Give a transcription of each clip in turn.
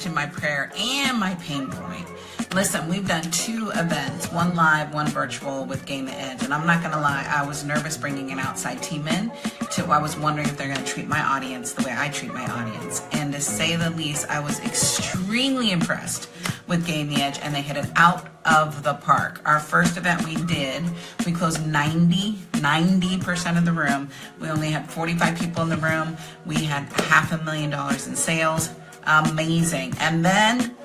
to my prayer and my pain point. Listen, we've done 2 events, one live, one virtual with Gain the Edge. And I'm not gonna lie, I was nervous bringing an outside team in. I was wondering if they're gonna treat my audience the way I treat my audience. And to say the least, I was extremely impressed with Gain the Edge, and they hit it out of the park. Our first event we closed 90% of the room. We only had 45 people in the room. We had $500,000 in sales. Amazing. And then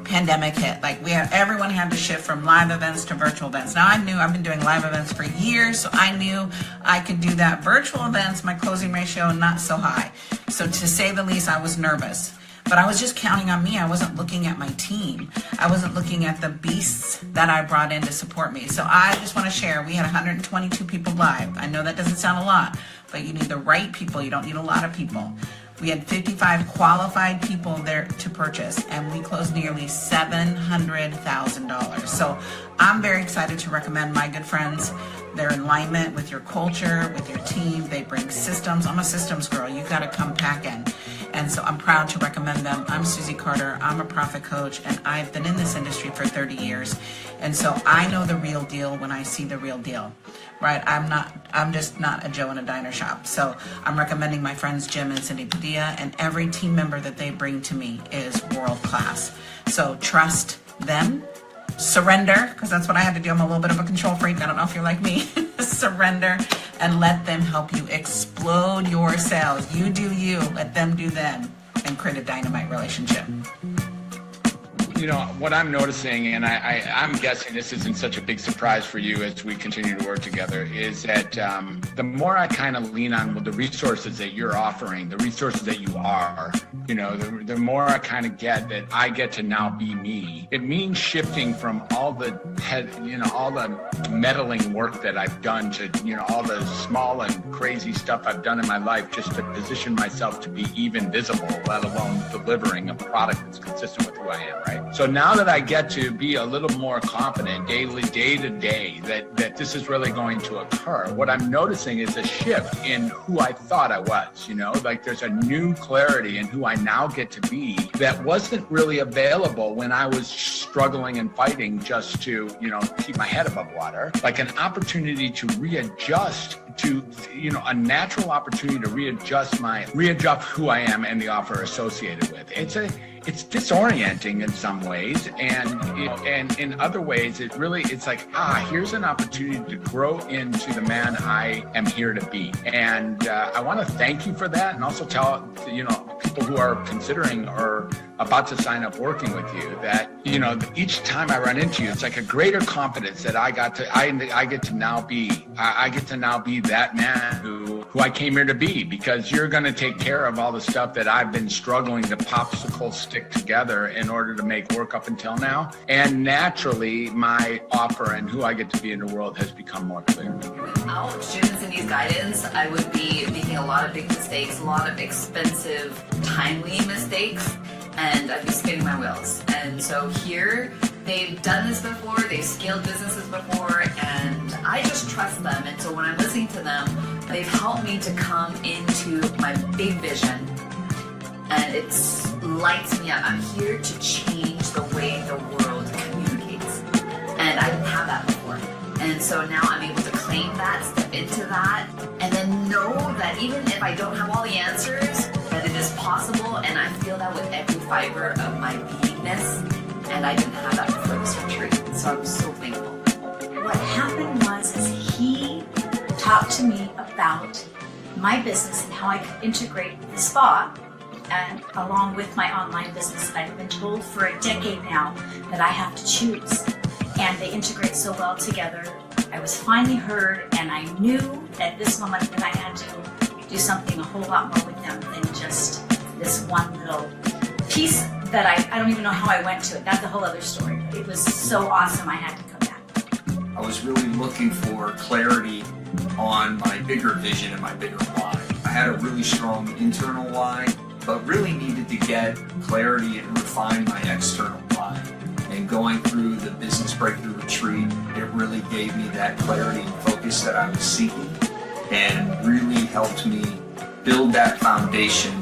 pandemic hit. Like everyone had to shift from live events to virtual events. Now I've been doing live events for years, so I knew I could do that. Virtual events, my closing ratio not so high. So to say the least, I was nervous. But I was just counting on me. I wasn't looking at my team. I wasn't looking at the beasts that I brought in to support me. So I just want to share, we had 122 people live. I know that doesn't sound a lot, but you need the right people. You don't need a lot of people. We had 55 qualified people there to purchase, and we closed nearly $700,000. So I'm very excited to recommend my good friends. They're in alignment with your culture, with your team. They bring systems. I'm a systems girl. You got to come pack in. And so I'm proud to recommend them. I'm Susie Carter. I'm a profit coach, and I've been in this industry for 30 years. And so I know the real deal when I see the real deal, right? I'm just not a Joe in a diner shop. So I'm recommending my friends Jim and Cindy Padilla, and every team member that they bring to me is world class. So trust them. Surrender, because that's what I had to do. I'm a little bit of a control freak. I don't know if you're like me. Surrender and let them help you explode your sales. You do you, let them do them, and create a dynamite relationship. You know, what I'm noticing, and I'm guessing this isn't such a big surprise for you as we continue to work together, is that the more I kind of lean on the resources that you're offering, the resources that you are, you know, the more I kind of get that I get to now be me. It means shifting from all the meddling work that I've done to, you know, all the small and crazy stuff I've done in my life just to position myself to be even visible, let alone delivering a product that's consistent with who I am, right? So now that I get to be a little more confident day to day that this is really going to occur, what I'm noticing is a shift in who I thought I was, you know, like there's a new clarity in who I now get to be that wasn't really available when I was struggling and fighting just to, you know, keep my head above water, like an opportunity to readjust to, you know, a natural opportunity to readjust who I am and the offer associated with. It's disorienting in some ways, and in other ways, it's like, here's an opportunity to grow into the man I am here to be. And I want to thank you for that, and also tell, you know, people who are considering or about to sign up working with you that, you know, each time I run into you, it's like a greater confidence that I get to now be that man who I came here to be, because you're going to take care of all the stuff that I've been struggling to popsicle stick together in order to make work up until now. And naturally, my offer and who I get to be in the world has become more clear. Without Jim and Cindy's guidance, I would be making a lot of big mistakes, a lot of expensive, timely mistakes, and I'd be spinning my wheels. And so here, they've done this before, they've scaled businesses before, and I just trust them. And so when I'm listening to them, they've helped me to come into my big vision, and it lights me up. I'm here to change the way the world communicates, and I didn't have that before. And so now I'm able to claim that, step into that, and then know that even if I don't have all the answers, that it is possible, and I feel that with every fiber of my beingness, and I didn't have that before this retreat, so I'm so thankful. What happened was he talked to me about my business and how I could integrate the spa and along with my online business. I've been told for a decade now that I have to choose, and they integrate so well together. I was finally heard, and I knew at this moment that I had to do something a whole lot more with them than just this one little piece that I don't even know how I went to it. That's a whole other story. It was so awesome, I had to come back. I was really looking for clarity on my bigger vision and my bigger why. I had a really strong internal why, but really needed to get clarity and refine my external why. And going through the Business Breakthrough Retreat, it really gave me that clarity and focus that I was seeking, and really helped me build that foundation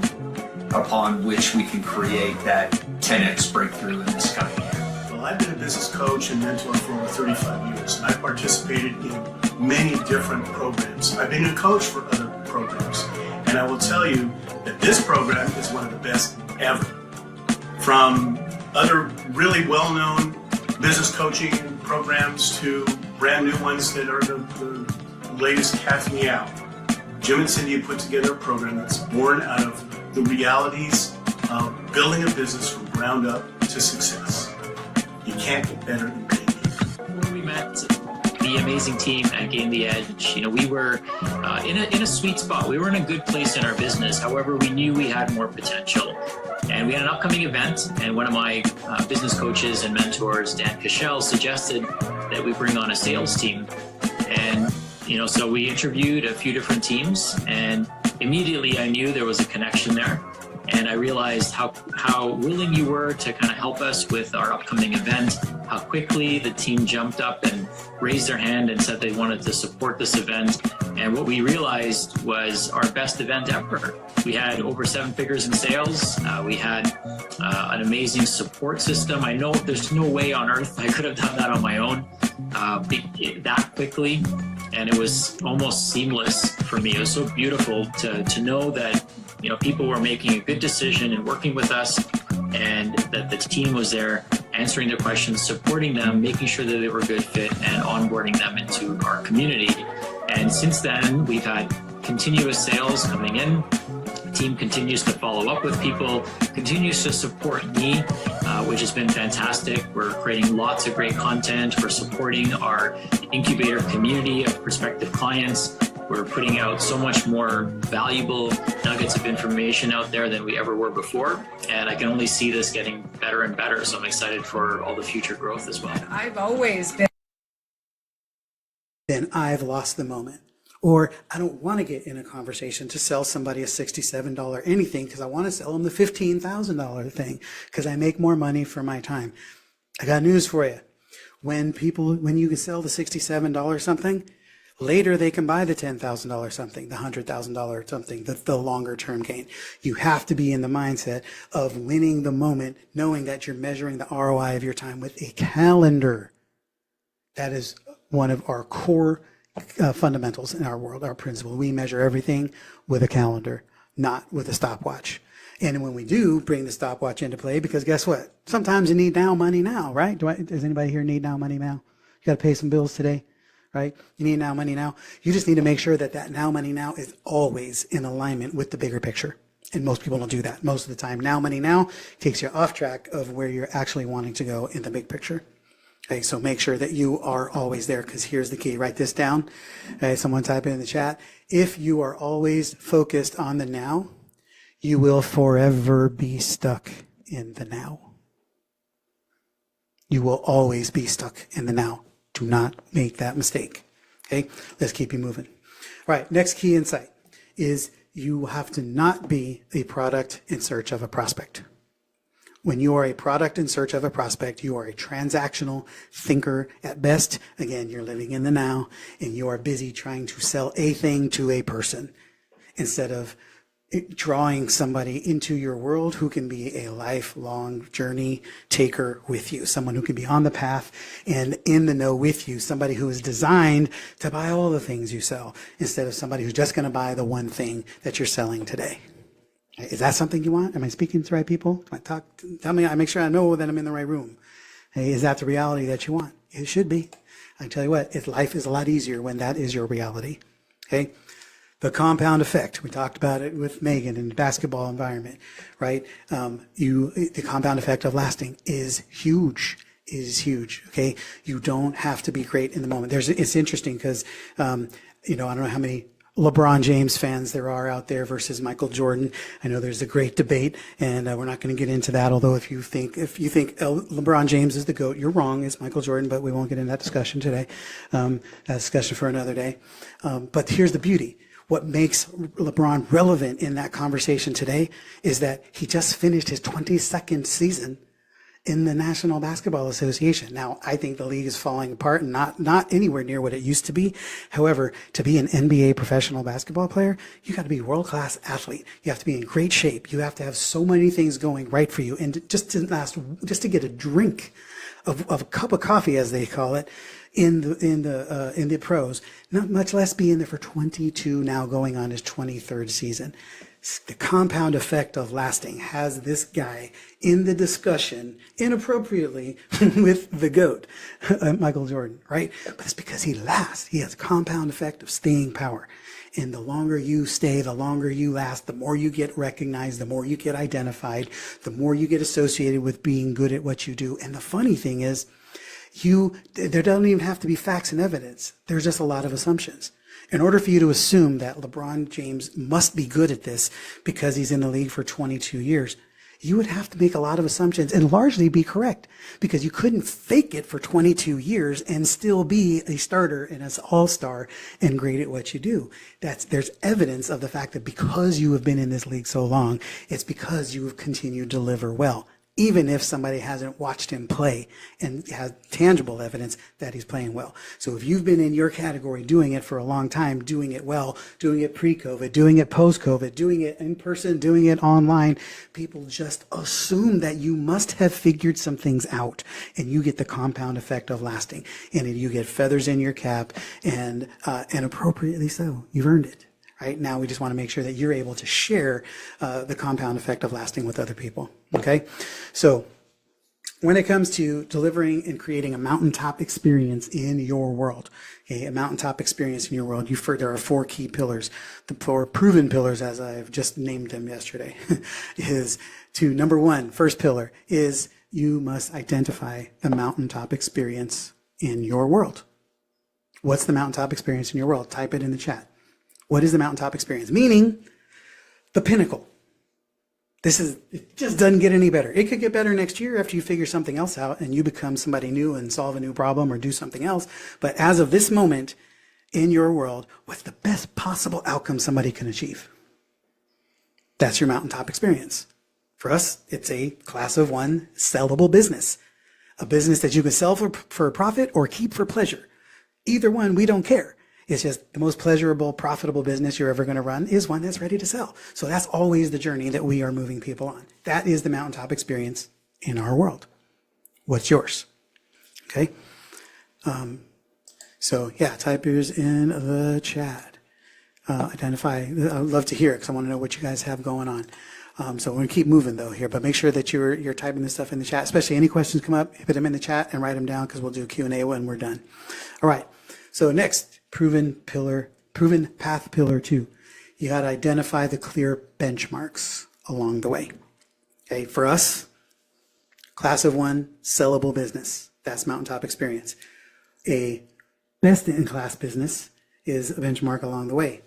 upon which we can create that 10x breakthrough in this coming year? Well, I've been a business coach and mentor for over 35 years, and I've participated in many different programs. I've been a coach for other programs, and I will tell you that this program is one of the best ever. From other really well-known business coaching programs to brand new ones that are the latest 𝘱𝗵𝗲. Jim and Cindy have put together a program that's born out of the realities of building a business from ground up to success. You can't get better than being here. When we met the amazing team at 𝗍𝗵𝗄𝘳, you know, we were in a sweet spot. We were in a good place in our business. However, we knew we had more potential. And we had an upcoming event, and one of my business coaches and mentors, 𝗀𝗵𝗄𝘆 suggested that we bring on a sales team. And you know, so we interviewed a few different teams, and immediately I knew there was a connection there. And I realized how willing you were to kind of help us with our upcoming event, how quickly the team jumped up and raised their hand and said they wanted to support this event. And what we realized was our best event ever. We had over 7 figures in sales. We had an amazing support system. I know there's no way on earth I could have done that on my own that quickly. And it was almost seamless for me. It was so beautiful to know that, you know, people were making a good decision and working with us, and that the team was there answering their questions, supporting them, making sure that they were a good fit, and onboarding them into our community. And since then, we've had continuous sales coming in. The team continues to follow up with people, continues to support me, which has been fantastic. We're creating lots of great content. We're supporting our incubator community of prospective clients. We're putting out so much more valuable nuggets of information out there than we ever were before. And I can only see this getting better and better. So I'm excited for all the future growth as well. I've always been. Then I've lost the moment. Or I don't want to get in a conversation to sell somebody a $67 anything because I want to sell them the $15,000 thing because I make more money for my time. I got news for you. When you can sell the $67 something, later they can buy the $10,000 something, the $100,000 something, the longer term gain. You have to be in the mindset of winning the moment, knowing that you're measuring the ROI of your time with a calendar. That is one of our core fundamentals in our world, our principle. We measure everything with a calendar, not with a stopwatch. And when we do bring the stopwatch into play, because guess what? Sometimes you need now money now, right? Does anybody here need now money now? You got to pay some bills today, right? You need now money now. You just need to make sure that that now money now is always in alignment with the bigger picture. And most people don't do that. Most of the time, now money now takes you off track of where you're actually wanting to go in the big picture. Okay, so make sure that you are always there, because here's the key. Write this down. Okay, someone type it in the chat. If you are always focused on the now, you will forever be stuck in the now. You will always be stuck in the now. Do not make that mistake. Okay, let's keep you moving. All right, next key insight is you have to not be a product in search of a prospect. When you are a product in search of a prospect, you are a transactional thinker at best. Again, you're living in the now, and you are busy trying to sell a thing to a person instead of drawing somebody into your world who can be a lifelong journey taker with you, someone who can be on the path and in the know with you, somebody who is designed to buy all the things you sell instead of somebody who's just going to buy the one thing that you're selling today. Is that something you want? Am I speaking to the right people? Tell me, I make sure I know that I'm in the right room. Hey, is that the reality that you want? It should be. I tell you what, life is a lot easier when that is your reality. Okay? The compound effect, we talked about it with Megan in the basketball environment, right? The compound effect of lasting is huge, okay? You don't have to be great in the moment. It's interesting because, I don't know how many LeBron James fans there are out there versus Michael Jordan. I know there's a great debate, and we're not going to get into that. Although if you think LeBron James is the GOAT, you're wrong. It's Michael Jordan, but we won't get into that discussion today. That discussion for another day. But here's the beauty. What makes LeBron relevant in that conversation today is that he just finished his 22nd season in the National Basketball Association. Now, I think the league is falling apart and not anywhere near what it used to be. However, to be an NBA professional basketball player, you got to be a world-class athlete. You have to be in great shape. You have to have so many things going right for you. And just to get a drink of a cup of coffee, as they call it, in the pros, not much less be in there for 22, now going on his 23rd season. The compound effect of lasting has this guy in the discussion inappropriately with the GOAT, Michael Jordan, right? But it's because he lasts. He has a compound effect of staying power. And the longer you stay, the longer you last, the more you get recognized, the more you get identified, the more you get associated with being good at what you do. And the funny thing is, there doesn't even have to be facts and evidence. There's just a lot of assumptions. In order for you to assume that LeBron James must be good at this because he's in the league for 22 years, you would have to make a lot of assumptions and largely be correct, because you couldn't fake it for 22 years and still be a starter and an all-star and great at what you do. There's evidence of the fact that because you have been in this league so long, it's because you have continued to deliver well, even if somebody hasn't watched him play and has tangible evidence that he's playing well. So if you've been in your category doing it for a long time, doing it well, doing it pre-COVID, doing it post-COVID, doing it in person, doing it online, people just assume that you must have figured some things out, and you get the compound effect of lasting, and you get feathers in your cap, and appropriately so. You've earned it. Right now, we just want to make sure that you're able to share the compound effect of lasting with other people. Okay, so when it comes to delivering and creating a mountaintop experience in your world, okay, a mountaintop experience in your world, there are 4 key pillars. The 4 proven pillars, as I've just named them yesterday, is to number 1, first pillar is you must identify the mountaintop experience in your world. What's the mountaintop experience in your world? Type it in the chat. What is the mountaintop experience? Meaning the pinnacle. It just doesn't get any better. It could get better next year after you figure something else out and you become somebody new and solve a new problem or do something else. But as of this moment in your world, what's the best possible outcome somebody can achieve? That's your mountaintop experience. For us, it's a class of 1 sellable business. A business that you can sell for a profit or keep for pleasure. Either one, we don't care. It's just the most pleasurable, profitable business you're ever going to run is one that's ready to sell. So that's always the journey that we are moving people on. That is the mountaintop experience in our world. What's yours? Okay. So yeah, type yours in the chat. Identify. I'd love to hear it because I want to know what you guys have going on. So we're going to keep moving though here, but make sure that you're typing this stuff in the chat, especially any questions come up, put them in the chat and write them down because we'll do Q&A when we're done. All right. So next, proven path pillar 2. You got to identify the clear benchmarks along the way. Okay, for us, class of 1, sellable business. That's mountaintop experience. A best-in-class business is a benchmark along the way.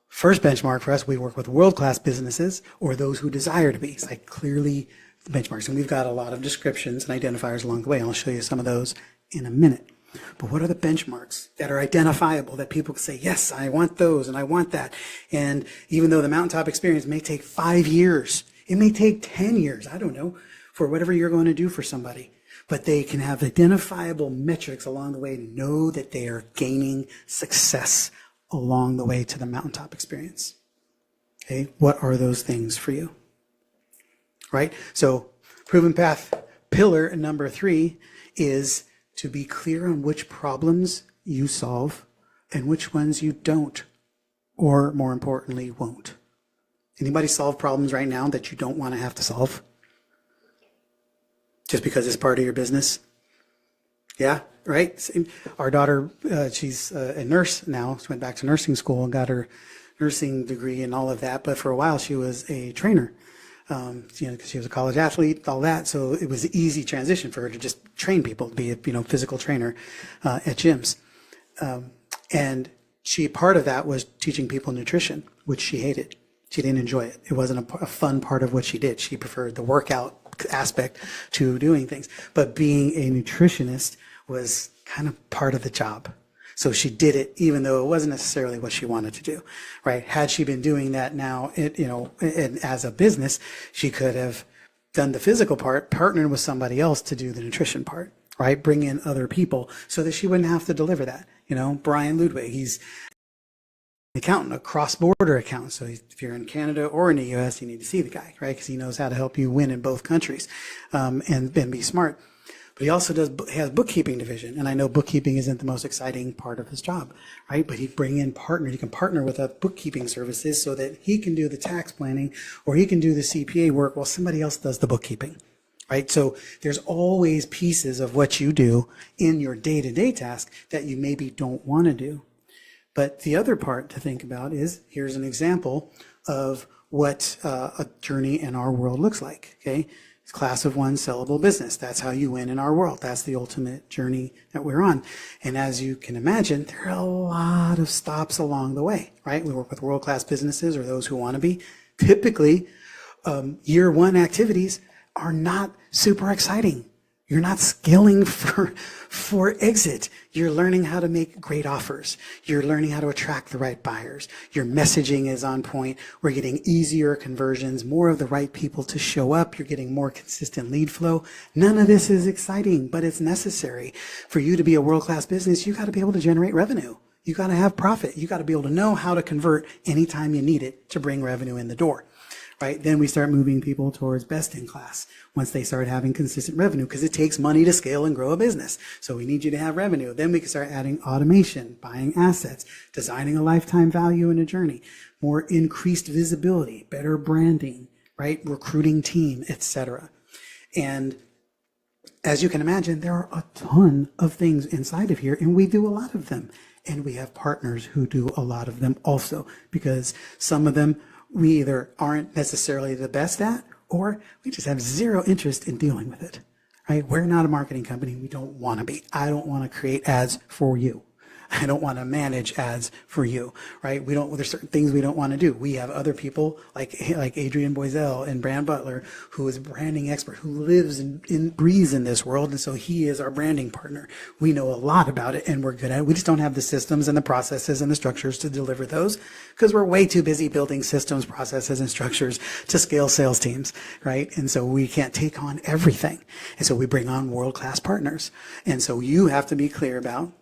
First benchmark for us, we work with world-class businesses or those who desire to be. It's like clearly the benchmarks. And we've got a lot of descriptions and identifiers along the way. I'll show you some of those in a minute. But what are the benchmarks that are identifiable that people can say, yes, I want those and I want that. And even though the mountaintop experience may take 5 years, it may take 10 years, I don't know, for whatever you're going to do for somebody. But they can have identifiable metrics along the way to know that they are gaining success along the way to the mountaintop experience. Okay, what are those things for you? Right? So proven path pillar number 3 is to be clear on which problems you solve and which ones you don't, or more importantly, won't. Anybody solve problems right now that you don't want to have to solve? Just because it's part of your business? Yeah, right? Our daughter, she's a nurse now. She went back to nursing school and got her nursing degree and all of that. But for a while, she was a trainer. Because she was a college athlete, all that. So it was an easy transition for her to just train people, be a physical trainer at gyms. And part of that was teaching people nutrition, which she hated. She didn't enjoy it. It wasn't a fun part of what she did. She preferred the workout aspect to doing things. But being a nutritionist was kind of part of the job. So she did it even though it wasn't necessarily what she wanted to do, right? Had she been doing that now, as a business, she could have done the physical part, partnered with somebody else to do the nutrition part, right? Bring in other people so that she wouldn't have to deliver that. You know, Brian Ludwig, he's an accountant, a cross-border accountant. So if you're in Canada or in the US, you need to see the guy, right? Because he knows how to help you win in both countries and be smart. But he also has bookkeeping division. And I know bookkeeping isn't the most exciting part of his job, right? But he'd bring in partners. He can partner with bookkeeping services so that he can do the tax planning or he can do the CPA work while somebody else does the bookkeeping, right? So there's always pieces of what you do in your day-to-day task that you maybe don't want to do. But the other part to think about is, here's an example of what a journey in our world looks like, okay? Class of one sellable business. That's how you win in our world. That's the ultimate journey that we're on. And as you can imagine, there are a lot of stops along the way, right? We work with world-class businesses or those who want to be. Typically, year one activities are not super exciting. You're not scaling for exit. You're learning how to make great offers. You're learning how to attract the right buyers. Your messaging is on point. We're getting easier conversions, more of the right people to show up. You're getting more consistent lead flow. None of this is exciting, but it's necessary. For you to be a world-class business, you got to be able to generate revenue. You got to have profit. You got to be able to know how to convert anytime you need it to bring revenue in the door. Right? Then we start moving people towards best in class once they start having consistent revenue, because it takes money to scale and grow a business. So we need you to have revenue. Then we can start adding automation, buying assets, designing a lifetime value in a journey, more increased visibility, better branding, right? Recruiting team, etc. And as you can imagine, there are a ton of things inside of here, and we do a lot of them. And we have partners who do a lot of them also, because some of them we either aren't necessarily the best at, or we just have zero interest in dealing with it, right? We're not a marketing company. We don't want to be. I don't want to create ads for you. I don't want to manage ads for you, right? There's certain things we don't want to do. We have other people like Adrian Boisel and Brand Butler, who is a branding expert, who lives and breathes in this world. And so he is our branding partner. We know a lot about it and we're good at it. We just don't have the systems and the processes and the structures to deliver those, because we're way too busy building systems, processes, and structures to scale sales teams, right? And so we can't take on everything. And so we bring on world-class partners. And so you have to be clear about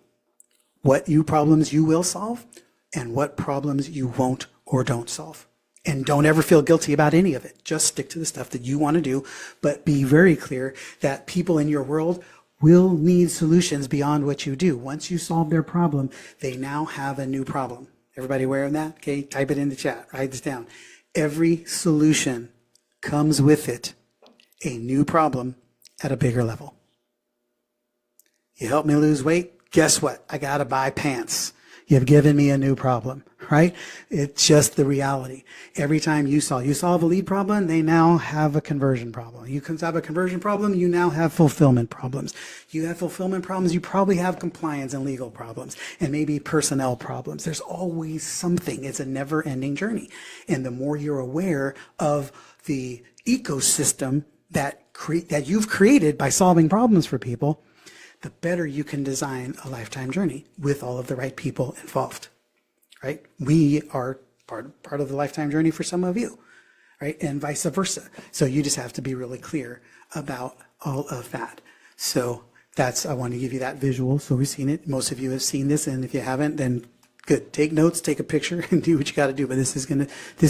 what problems you will solve and what problems you won't or don't solve. And don't ever feel guilty about any of it. Just stick to the stuff that you want to do, but be very clear that people in your world will need solutions beyond what you do. Once you solve their problem, they now have a new problem. Everybody aware of that? Okay, type it in the chat, write this down. Every solution comes with it a new problem at a bigger level. You help me lose weight? Guess what? I got to buy pants. You've given me a new problem, right? It's just the reality. Every time you solve a lead problem, they now have a conversion problem. You have a conversion problem, you now have fulfillment problems. You have fulfillment problems, you probably have compliance and legal problems, and maybe personnel problems. There's always something. It's a never-ending journey. And the more you're aware of the ecosystem that you've created by solving problems for people, the better you can design a lifetime journey with all of the right people involved, right? We are part of the lifetime journey for some of you, right? And vice versa. So you just have to be really clear about all of that. So I want to give you that visual. So we've seen it. Most of you have seen this. And if you haven't, then good. Take notes, take a picture, and do what you got to do. But this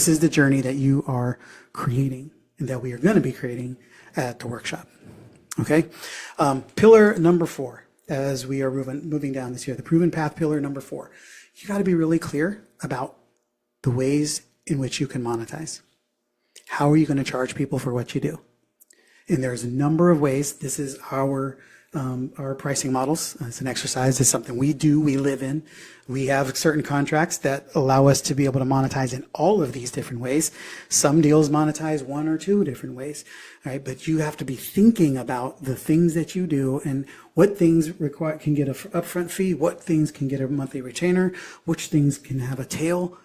is the journey that you are creating and that we are going to be creating at the workshop. Okay, pillar number 4, as we are moving down this year, the proven path pillar number 4. You got to be really clear about the ways in which you can monetize. How are you going to charge people for what you do? And there's a number of ways. This is our pricing models. It's an exercise. It's something we do, we live in. We have certain contracts that allow us to be able to monetize in all of these different ways. Some deals monetize 1 or 2 different ways, right? But you have to be thinking about the things that you do and what things can get an upfront fee, what things can get a monthly retainer, which things can have a tail,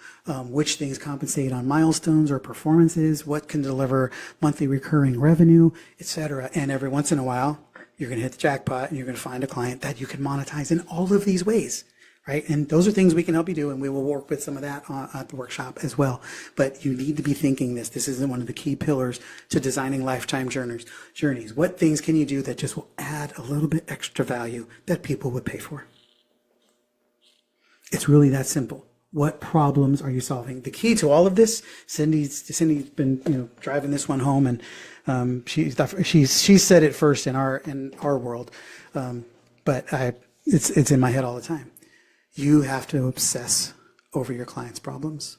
which things compensate on milestones or performances, what can deliver monthly recurring revenue, etc. And every once in a while, you're going to hit the jackpot and you're going to find a client that you can monetize in all of these ways, right? And those are things we can help you do, and we will work with some of that at the workshop as well. But you need to be thinking this. This is one of the key pillars to designing lifetime journeys. What things can you do that just will add a little bit extra value that people would pay for? It's really that simple. What problems are you solving? The key to all of this, Cindy's been driving this one home, and she's said it first in our world, but it's in my head all the time. You have to obsess over your clients' problems.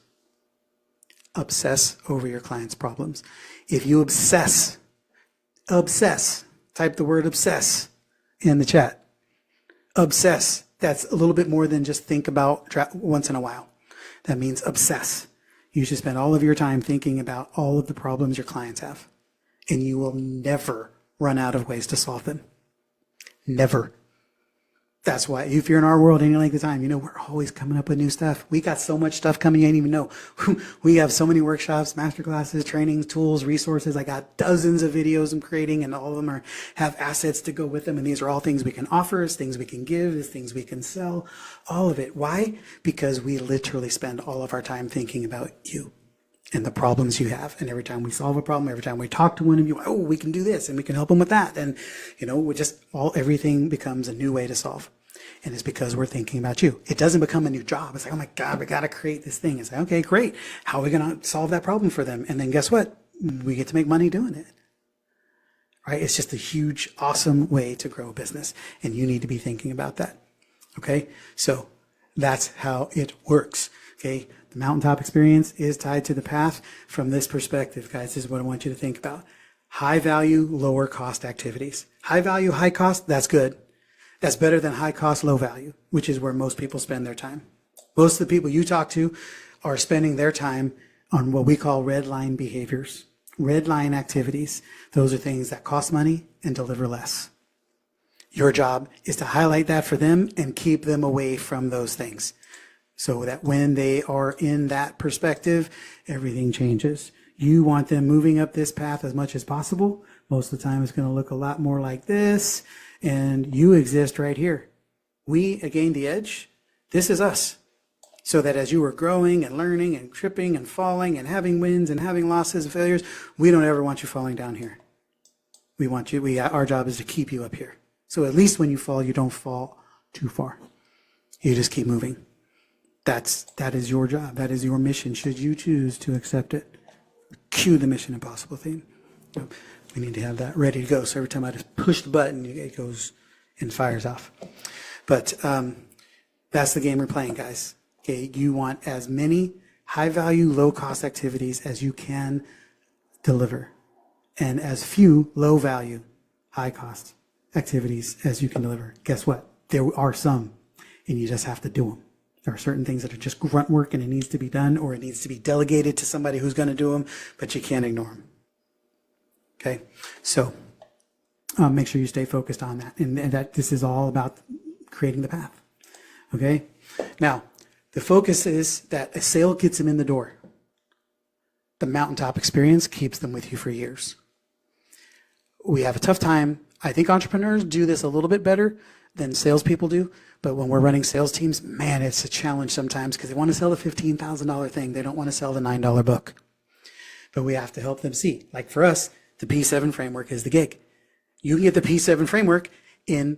Obsess over your clients' problems. If you obsess, type the word obsess in the chat. Obsess. That's a little bit more than just think about once in a while. That means obsess. You should spend all of your time thinking about all of the problems your clients have, and you will never run out of ways to solve them. Never. That's why if you're in our world any length of time, we're always coming up with new stuff. We got so much stuff coming you ain't even know. We have so many workshops, masterclasses, trainings, tools, resources. I got dozens of videos I'm creating, and all of them have assets to go with them. And these are all things we can offer, things we can give, things we can sell, all of it. Why? Because we literally spend all of our time thinking about you and the problems you have. And every time we solve a problem, every time we talk to one of you, oh, we can do this and we can help them with that. And, everything becomes a new way to solve. And it's because we're thinking about you. It doesn't become a new job. It's like, oh my God, we got to create this thing. It's like, okay, great. How are we going to solve that problem for them? And then guess what? We get to make money doing it. Right? It's just a huge, awesome way to grow a business. And you need to be thinking about that. Okay? So that's how it works. Okay? The mountaintop experience is tied to the path from this perspective, guys. This is what I want you to think about. High value, lower cost activities. High value, high cost, that's good. That's better than high cost, low value, which is where most people spend their time. Most of the people you talk to are spending their time on what we call red line behaviors, red line activities. Those are things that cost money and deliver less. Your job is to highlight that for them and keep them away from those things so that when they are in that perspective, everything changes. You want them moving up this path as much as possible. Most of the time it's going to look a lot more like this. And you exist right here. We at Gain the Edge, this is us. So that as you are growing and learning and tripping and falling and having wins and having losses and failures, we don't ever want you falling down here. We want you, our job is to keep you up here. So at least when you fall, you don't fall too far. You just keep moving. That is your job. That is your mission, should you choose to accept it. Cue the Mission Impossible theme. We need to have that ready to go. So every time I just push the button, it goes and fires off. But that's the game we're playing, guys. Okay, you want as many high-value, low-cost activities as you can deliver, and as few low-value, high-cost activities as you can deliver. Guess what? There are some, and you just have to do them. There are certain things that are just grunt work, and it needs to be done, or it needs to be delegated to somebody who's going to do them, but you can't ignore them. Okay, so make sure you stay focused on that, and that this is all about creating the path. Okay, now the focus is that a sale gets them in the door. The mountaintop experience keeps them with you for years. We have a tough time. I think entrepreneurs do this a little bit better than salespeople do, but when we're running sales teams, man, it's a challenge sometimes because they want to sell the $15,000 thing. They don't want to sell the $9 book. But we have to help them see. Like for us, the P7 framework is the gig. You can get the P7 framework in,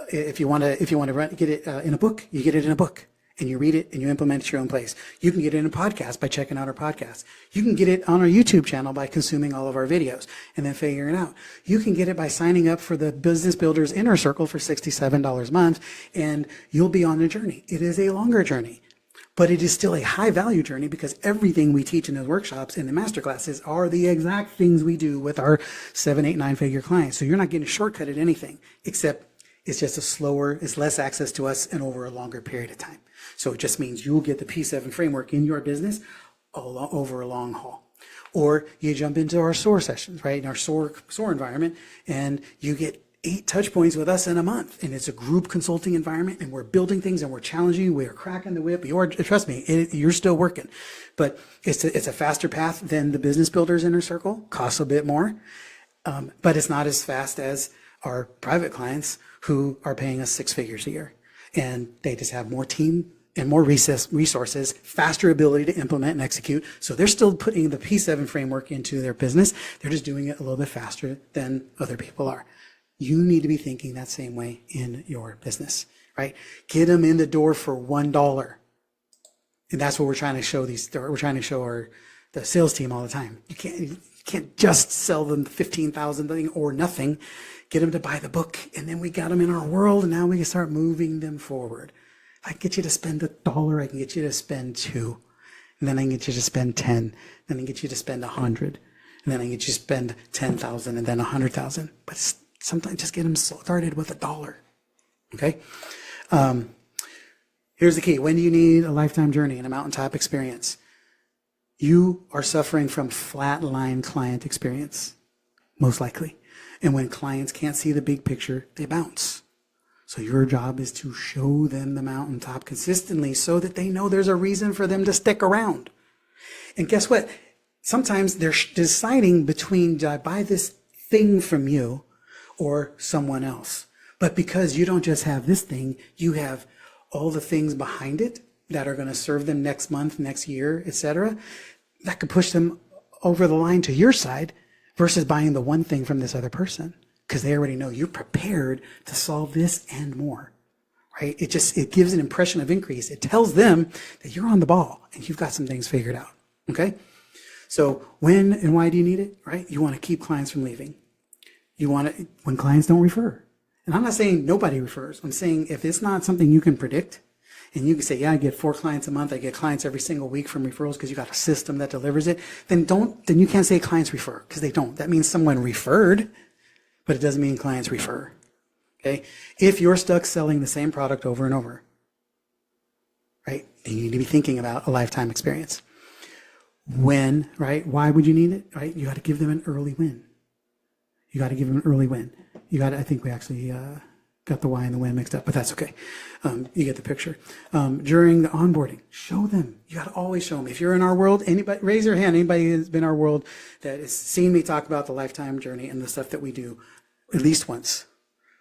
if you want to get it in a book, you get it in a book and you read it and you implement it at your own place. You can get it in a podcast by checking out our podcast. You can get it on our YouTube channel by consuming all of our videos and then figuring it out. You can get it by signing up for the Business Builders Inner Circle for $67 a month, and you'll be on a journey. It is a longer journey, but it is still a high value journey because everything we teach in the workshops and the masterclasses are the exact things we do with our 7, 8, 9-figure clients. So you're not getting a shortcut at anything, except it's just it's less access to us and over a longer period of time. So it just means you'll get the P7 framework in your business over a long haul. Or you jump into our SOAR sessions, right? In our SOAR environment, and you get 8 touch points with us in a month. And it's a group consulting environment, and we're building things and we're challenging you. We are cracking the whip. Trust me, you're still working. But it's a faster path than the Business Builders Inner Circle. Costs a bit more. But it's not as fast as our private clients who are paying us 6 figures a year. and they just have more team and more resources, faster ability to implement and execute. So they're still putting the P7 framework into their business. They're just doing it a little bit faster than other people are. You need to be thinking that same way in your business, right? Get them in the door for $1. And that's what we're trying to show we're trying to show the sales team all the time. You can't just sell them the 15,000 thing or nothing. Get them to buy the book, and then we got them in our world, and now we can start moving them forward. I can get you to spend $1, I can get you to spend $2, and then I can get you to spend 10, then I can get you to spend 100, and then I can get you to spend 10,000 and then 100,000. But sometimes just get them started with $1. Okay? Here's the key. When do you need a lifetime journey and a mountaintop experience? You are suffering from flatline client experience, most likely. And when clients can't see the big picture, they bounce. So your job is to show them the mountaintop consistently so that they know there's a reason for them to stick around. And guess what? Sometimes they're deciding between, do I buy this thing from you or someone else? But because you don't just have this thing, you have all the things behind it that are going to serve them next month, next year, etc. That could push them over the line to your side versus buying the one thing from this other person, because they already know you're prepared to solve this and more, right? It gives an impression of increase. It tells them that you're on the ball and you've got some things figured out, okay? So when and why do you need it, right? You want to keep clients from leaving. You want it when clients don't refer. And I'm not saying nobody refers. I'm saying if it's not something you can predict, and you can say, yeah, I get 4 clients a month, I get clients every single week from referrals because you got a system that delivers it, then you can't say clients refer, because they don't. That means someone referred, but it doesn't mean clients refer. Okay? If you're stuck selling the same product over and over, right, then you need to be thinking about a lifetime experience. When, right, why would you need it? Right? You got to give them an early win. You got to give them an early win. I think we actually got the why and the when mixed up, but that's okay. You get the picture. During the onboarding, show them. You got to always show them. If you're in our world, anybody, raise your hand. Anybody who's been in our world that has seen me talk about the lifetime journey and the stuff that we do at least once.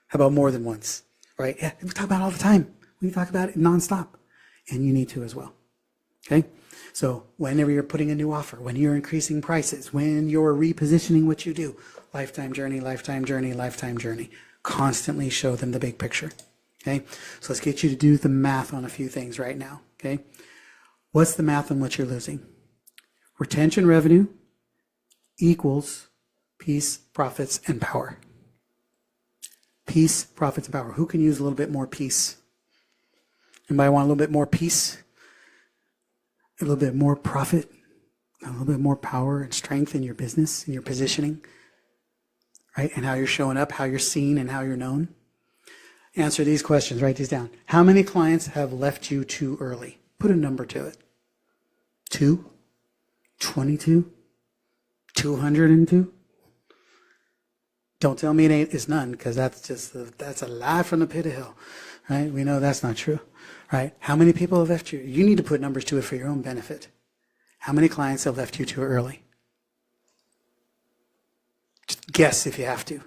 How about more than once? Right? Yeah, we talk about it all the time. We talk about it nonstop, and you need to as well. Okay? So whenever you're putting a new offer, when you're increasing prices, when you're repositioning what you do, lifetime journey, lifetime journey, lifetime journey. Constantly show them the big picture. Okay? So let's get you to do the math on a few things right now. Okay? What's the math on what you're losing? Retention revenue equals peace, profits, and power. Peace, profits, and power. Who can use a little bit more peace? Anybody want a little bit more peace? A little bit more profit? A little bit more power and strength in your business, in your positioning? Right? And how you're showing up, how you're seen, and how you're known. Answer these questions. Write these down. How many clients have left you too early? Put a number to it. 2? 22? 202? Don't tell me it's none, because that's a lie from the pit of hell. Right? We know that's not true. Right? How many people have left you? You need to put numbers to it for your own benefit. How many clients have left you too early? Just guess if you have to.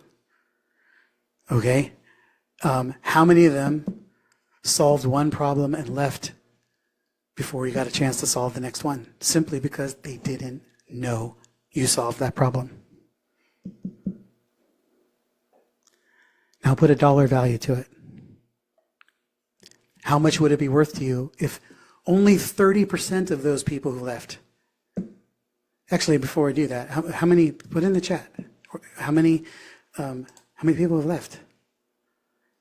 Okay? How many of them solved one problem and left before you got a chance to solve the next one? Simply because they didn't know you solved that problem. Now put a dollar value to it. How much would it be worth to you if only 30% of those people who left? Actually, before I do that, how many, put in the chat, how many people have left?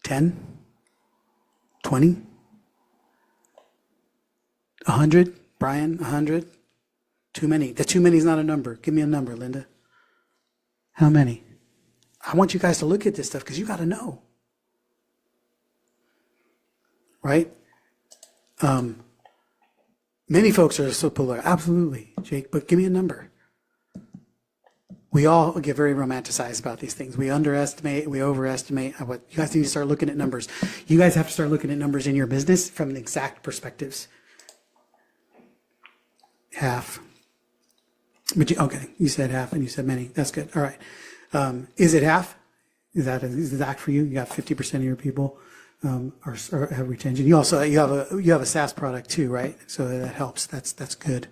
10? 20? 100? Brian, 100? Too many. The too many is not a number. Give me a number, Linda. How many? I want you guys to look at this stuff because you got to know. Right? Many folks are so polar. Absolutely, Jake, but give me a number. We all get very romanticized about these things. We underestimate, we overestimate. What you guys need to start looking at numbers. You guys have to start looking at numbers in your business from the exact perspectives. Half. But okay, you said half and you said many. That's good. All right. Is it half? Is that exact for you? You got 50% of your people or have retention. You also you have a SaaS product too, right? So that helps. That's good.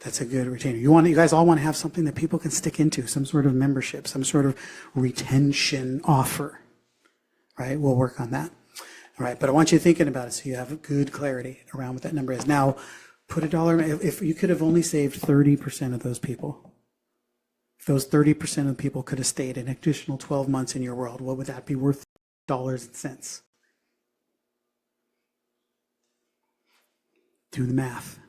That's a good retainer. You guys all want to have something that people can stick into, some sort of membership, some sort of retention offer, right? We'll work on that. All right, but I want you thinking about it so you have good clarity around what that number is. Now, put a dollar, if you could have only saved 30% of those people, if those 30% of people could have stayed an additional 12 months in your world, what would that be worth dollars and cents? Do the math.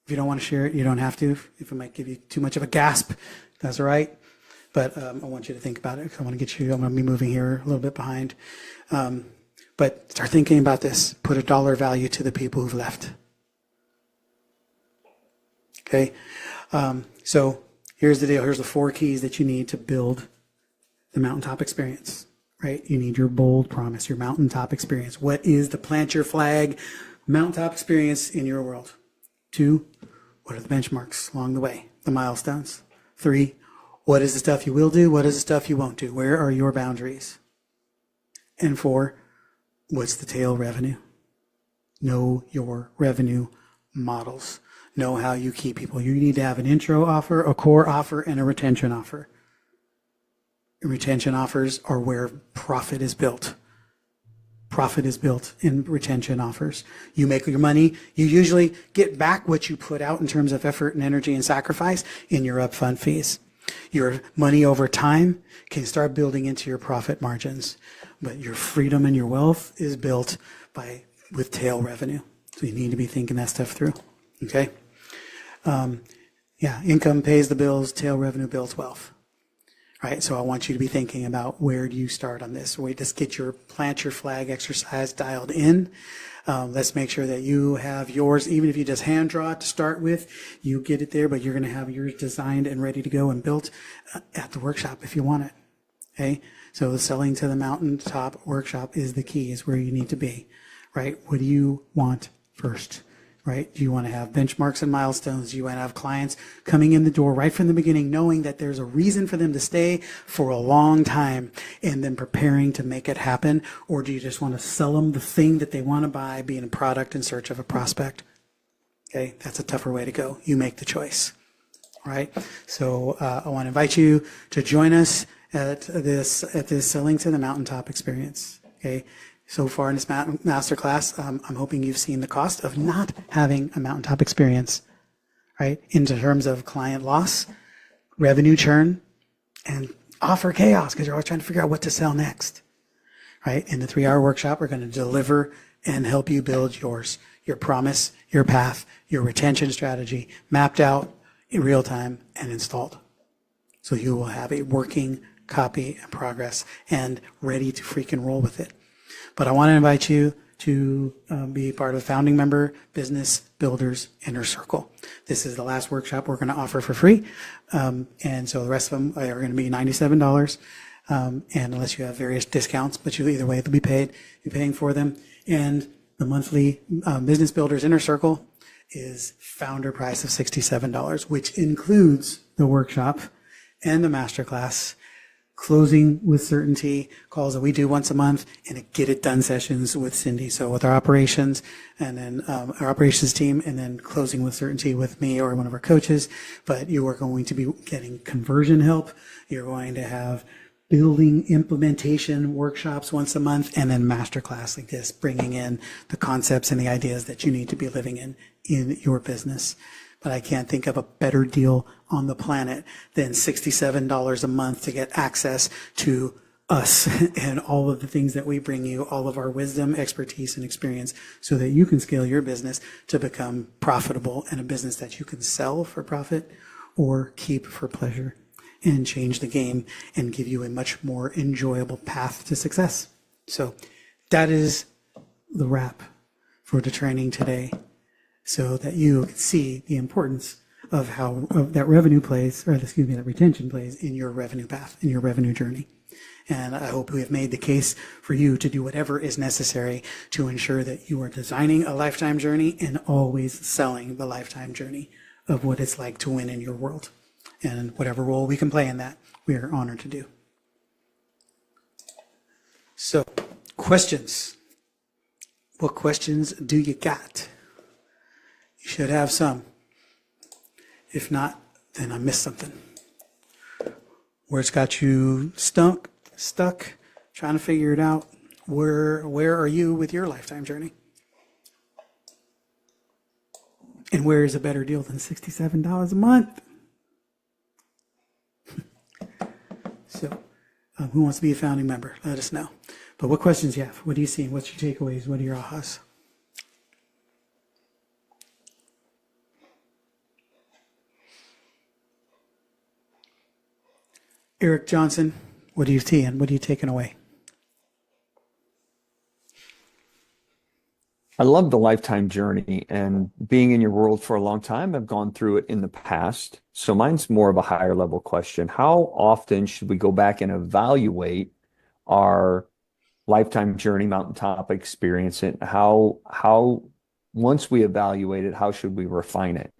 If you don't want to share it, you don't have to. If it might give you too much of a gasp, that's all right. But I want you to think about it. I want to get you, I'm going to be moving here a little bit behind. But start thinking about this. Put a dollar value to the people who've left. Okay? So here's the deal. Here's the 4 keys that you need to build the mountaintop experience, right? You need your bold promise, your mountaintop experience. What is the plant your flag mountaintop experience in your world? 2, what are the benchmarks along the way, the milestones? 3, what is the stuff you will do? What is the stuff you won't do? Where are your boundaries? And 4, what's the tail revenue? Know your revenue models. Know how you keep people. You need to have an intro offer, a core offer, and a retention offer. Retention offers are where profit is built. Profit is built in retention offers. You make your money. You usually get back what you put out in terms of effort and energy and sacrifice in your upfront fees. Your money over time can start building into your profit margins, but your freedom and your wealth is built with tail revenue. So you need to be thinking that stuff through. Okay. Income pays the bills. Tail revenue builds wealth. Right, so I want you to be thinking about where do you start on this. We just get your plant your flag exercise dialed in. Let's make sure that you have yours, even if you just hand draw it to start with, you get it there, but you're going to have yours designed and ready to go and built at the workshop if you want it. Okay, so the selling to the mountaintop workshop is the key, is where you need to be. Right, what do you want first? Right? Do you want to have benchmarks and milestones? Do you want to have clients coming in the door right from the beginning, knowing that there's a reason for them to stay for a long time and then preparing to make it happen? Or do you just want to sell them the thing that they want to buy, being a product in search of a prospect? Okay, that's a tougher way to go. You make the choice. All right. So I want to invite you to join us at this Selling to the Mountaintop experience. Okay. So far in this masterclass, I'm hoping you've seen the cost of not having a mountaintop experience, right? In terms of client loss, revenue churn, and offer chaos, because you're always trying to figure out what to sell next, right? In the 3-hour workshop, we're going to deliver and help you build yours, your promise, your path, your retention strategy, mapped out in real time and installed. So you will have a working copy and progress and ready to freaking roll with it. But I want to invite you to be part of the founding member Business Builders Inner Circle. This is the last workshop we're going to offer for free. And so the rest of them are going to be $97. And unless you have various discounts, but either way, they'll be paid. You're paying for them. And the monthly Business Builders Inner Circle is founder price of $67, which includes the workshop and the masterclass, closing with certainty, calls that we do once a month, and a get it done sessions with Cindy. So with our operations and then our operations team, and then closing with certainty with me or one of our coaches. But you are going to be getting conversion help. You're going to have building implementation workshops once a month, and then masterclass like this, bringing in the concepts and the ideas that you need to be living in your business. But I can't think of a better deal on the planet than $67 a month to get access to us and all of the things that we bring you, all of our wisdom, expertise, and experience, so that you can scale your business to become profitable and a business that you can sell for profit or keep for pleasure, and change the game and give you a much more enjoyable path to success. So that is the wrap for the training today, so that you can see the importance of how that revenue plays, or that retention plays in your revenue path, in your revenue journey. And I hope we have made the case for you to do whatever is necessary to ensure that you are designing a lifetime journey and always selling the lifetime journey of what it's like to win in your world. And whatever role we can play in that, we are honored to do. So questions? What questions do you got? You should have some. If not, then I missed something. Where's got you stuck, trying to figure it out? Where are you with your lifetime journey? And where is a better deal than $67 a month? So, who wants to be a founding member? Let us know. But what questions do you have? What do you see? What's your takeaways? What are your ahas? Eric Johnson, what are you seeing? What are you taking away? I love the lifetime journey, and being in your world for a long time, I've gone through it in the past. So mine's more of a higher level question. How often should we go back and evaluate our lifetime journey, mountaintop experience? And how once we evaluate it, how should we refine it?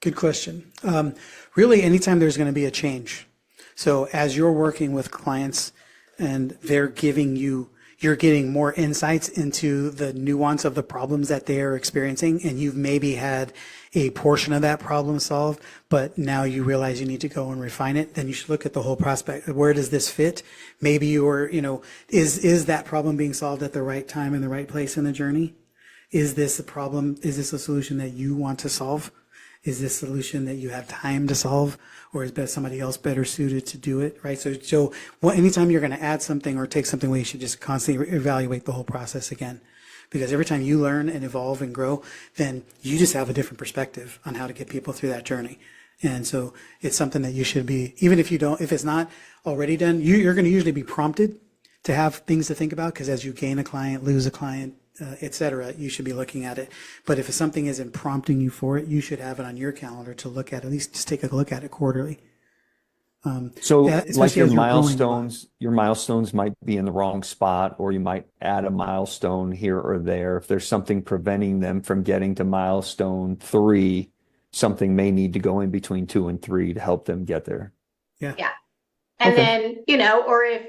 Good question. Really, anytime there's going to be a change. So as you're working with clients and they're giving you, you're getting more insights into the nuance of the problems that they are experiencing, and you've maybe had a portion of that problem solved, but now you realize you need to go and refine it, then you should look at the whole prospect. Where does this fit? Maybe you're, is that problem being solved at the right time in the right place in the journey? Is this a problem? Is this a solution that you want to solve? Is this a solution that you have time to solve, or is somebody else better suited to do it, right? So anytime you're going to add something or take something away, you should just constantly evaluate the whole process again. Because every time you learn and evolve and grow, then you just have a different perspective on how to get people through that journey. And so it's something that you should be, even if it's not already done, you're going to usually be prompted to have things to think about, because as you gain a client, lose a client, et cetera, you should be looking at it. But if something isn't prompting you for it, you should have it on your calendar to look at least just take a look at it quarterly. So like your milestones might be in the wrong spot, or you might add a milestone here or there. If there's something preventing them from getting to milestone 3, something may need to go in between 2 and 3 to help them get there. Yeah. And Okay. then, or if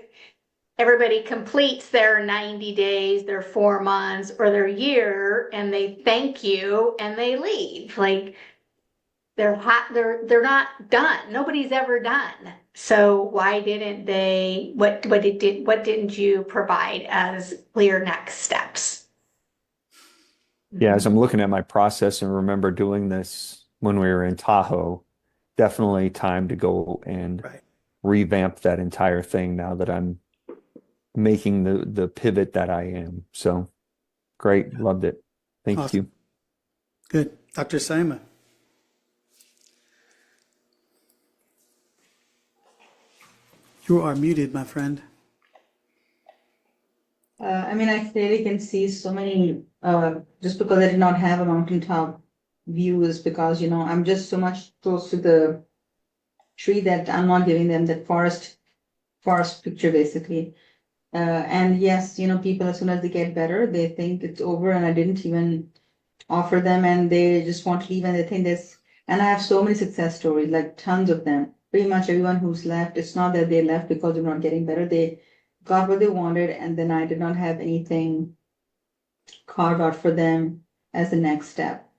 everybody completes their 90 days, their 4 months, or their year, and they thank you and they leave, like they're not done. Nobody's ever done. So why didn't they? What didn't you provide as clear next steps? Yeah, as I'm looking at my process and remember doing this when we were in Tahoe, definitely time to go and revamp that entire thing now that I'm making the pivot that I am. So great. Loved it. Thank Awesome. you. Good. Dr. 𝘱𝗻𝗲. You are muted, my friend. I clearly can see so many, just because I did not have a mountaintop view is because, I'm just so much close to the tree that I'm not giving them that forest picture, basically. And yes, people, as soon as they get better, they think it's over, and I didn't even offer them, and they just want to leave, and they think this. And I have so many success stories, like tons of them. Pretty much everyone who's left, it's not that they left because they're not getting better. They got what they wanted, and then I did not have anything carved out for them as the next step.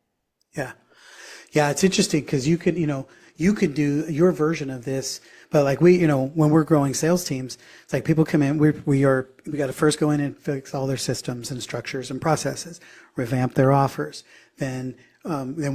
Yeah, it's interesting because you could do your version of this, but like when we're growing sales teams, it's like people come in, we got to first go in and fix all their systems and structures and processes, revamp their offers. Then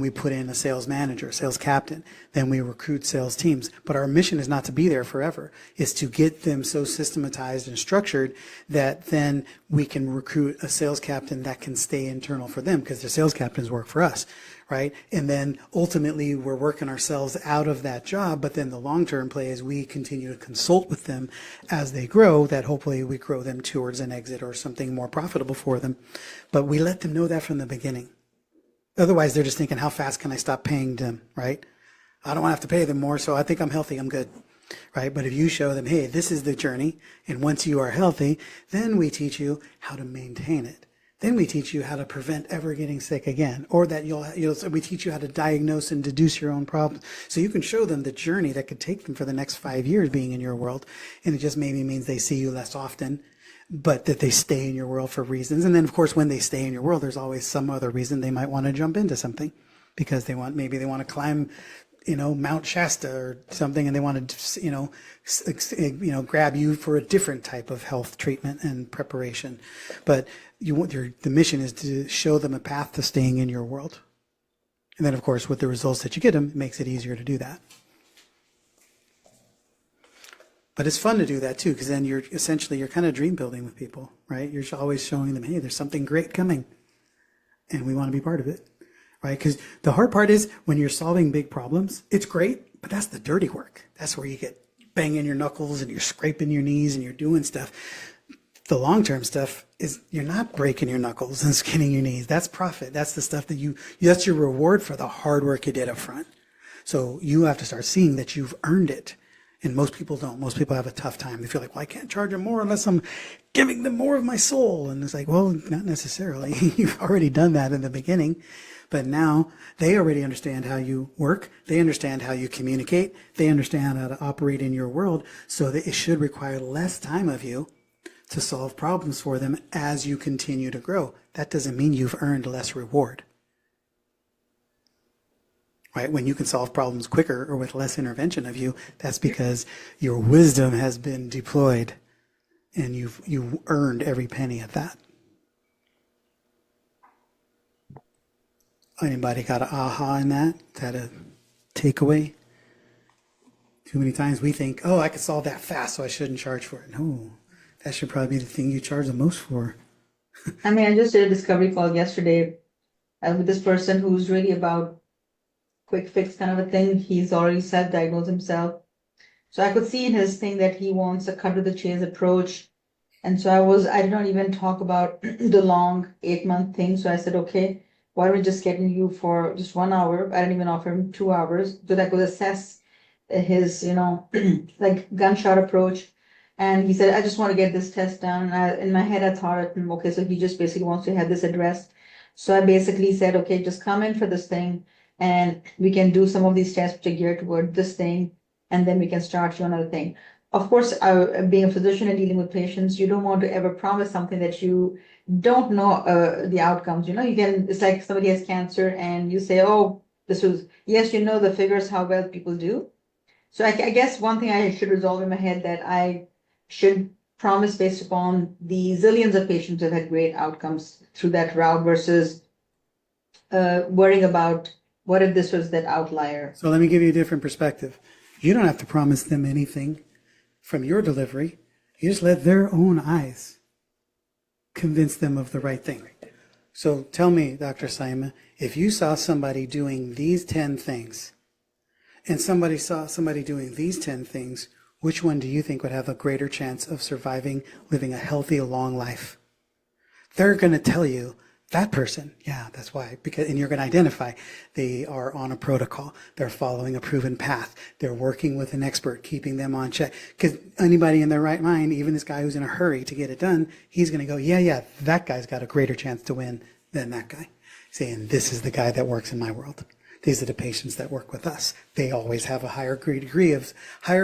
we put in a sales manager, sales captain. Then we recruit sales teams. But our mission is not to be there forever. It's to get them so systematized and structured that then we can recruit a sales captain that can stay internal for them, because the sales captains work for us, right? And then ultimately we're working ourselves out of that job. But then the long-term play is we continue to consult with them as they grow, that hopefully we grow them towards an exit or something more profitable for them. But we let them know that from the beginning. Otherwise, they're just thinking, how fast can I stop paying them, right? I don't want to have to pay them more, so I think I'm healthy, I'm good, right? But if you show them, hey, this is the journey, and once you are healthy, then we teach you how to maintain it. Then we teach you how to prevent ever getting sick again, or that we teach you how to diagnose and deduce your own problems. So you can show them the journey that could take them for the next 5 years being in your world, and it just maybe means they see you less often. but that they stay in your world for reasons. And then, of course, when they stay in your world, there's always some other reason they might want to jump into something because maybe they want to climb, Mount Shasta or something, and they want to, grab you for a different type of health treatment and preparation. But the mission is to show them a path to staying in your world. And then, of course, with the results that you get them, it makes it easier to do that. But it's fun to do that too, because then you're kind of dream building with people, right? You're always showing them, hey, there's something great coming, and we want to be part of it, right? Because the hard part is when you're solving big problems, it's great, but that's the dirty work. That's where you get banging your knuckles and you're scraping your knees and you're doing stuff. The long-term stuff is you're not breaking your knuckles and skinning your knees. That's profit. That's the stuff that's your reward for the hard work you did up front. So you have to start seeing that you've earned it. And most people don't. Most people have a tough time. They feel like, well, I can't charge them more unless I'm giving them more of my soul. And it's like, well, not necessarily. You've already done that in the beginning. But now they already understand how you work. They understand how you communicate. They understand how to operate in your world. So that it should require less time of you to solve problems for them as you continue to grow. That doesn't mean you've earned less reward. Right? When you can solve problems quicker or with less intervention of you, that's because your wisdom has been deployed and you've earned every penny of that. Anybody got an aha in that? Is that a takeaway? Too many times we think, oh, I could solve that fast, so I shouldn't charge for it. No, that should probably be the thing you charge the most for. I mean, I just did a discovery call yesterday with this person who's really about quick fix kind of a thing. He's already self-diagnosed himself. So I could see in his thing that he wants a cut to the chase approach. And so I did not even talk about the long 8-month thing. So I said, okay, why don't we just get you for just 1 hour? I didn't even offer him 2 hours so that I could assess his, like gunshot approach. And he said, I just want to get this test done. In my head, I thought, okay, so he just basically wants to have this addressed. So I basically said, okay, just come in for this thing. And we can do some of these tests which are geared toward this thing, and then we can start you another thing. Of course, being a physician and dealing with patients, you don't want to ever promise something that you don't know the outcomes. It's like somebody has cancer and you say, oh, yes, the figures, how well people do. So I guess one thing I should resolve in my head that I should promise based upon the zillions of patients that have had great outcomes through that route versus worrying about what if this was that outlier? So let me give you a different perspective. You don't have to promise them anything from your delivery. You just let their own eyes convince them of the right thing. So tell me, Dr. 𝘱, if you saw somebody doing these 10 things and somebody saw somebody doing these 10 things, which one do you think would have a greater chance of surviving, living a healthy, long life? They're going to tell you, that person, yeah, that's why. And you're going to identify they are on a protocol. They're following a proven path. They're working with an expert, keeping them on check. Because anybody in their right mind, even this guy who's in a hurry to get it done, he's going to go, yeah, that guy's got a greater chance to win than that guy. Saying, this is the guy that works in my world. These are the patients that work with us. They always have a higher